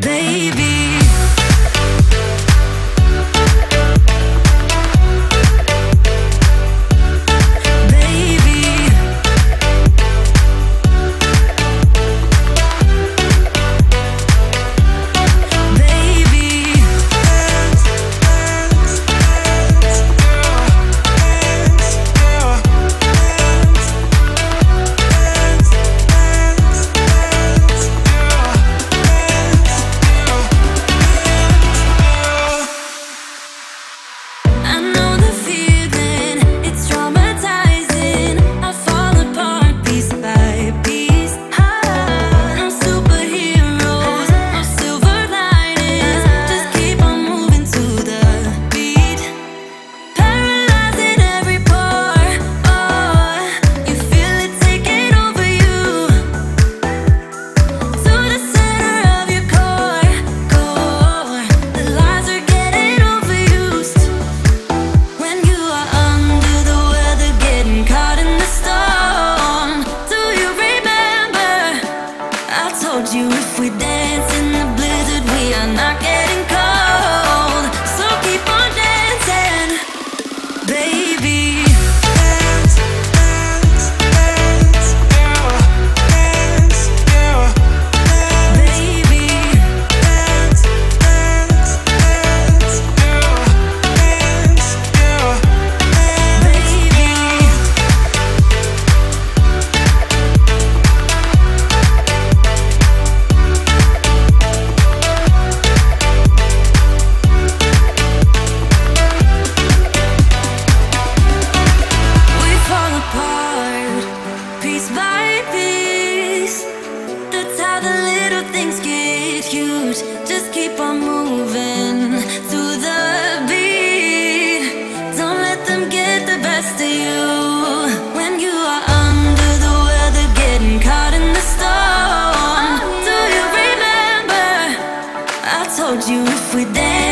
baby. You, if we dance in the blizzard, we are not getting cold. So keep on dancing, baby. Dance, dance, dance, yeah. Dance, yeah. Baby. Dance, dance, dance, yeah. Dance, yeah. Baby. Piece by piece, that's how the little things get huge. Just keep on moving to the beat. Don't let them get the best of you. When you are under the weather, getting caught in the storm. Do you remember? I told you if we dance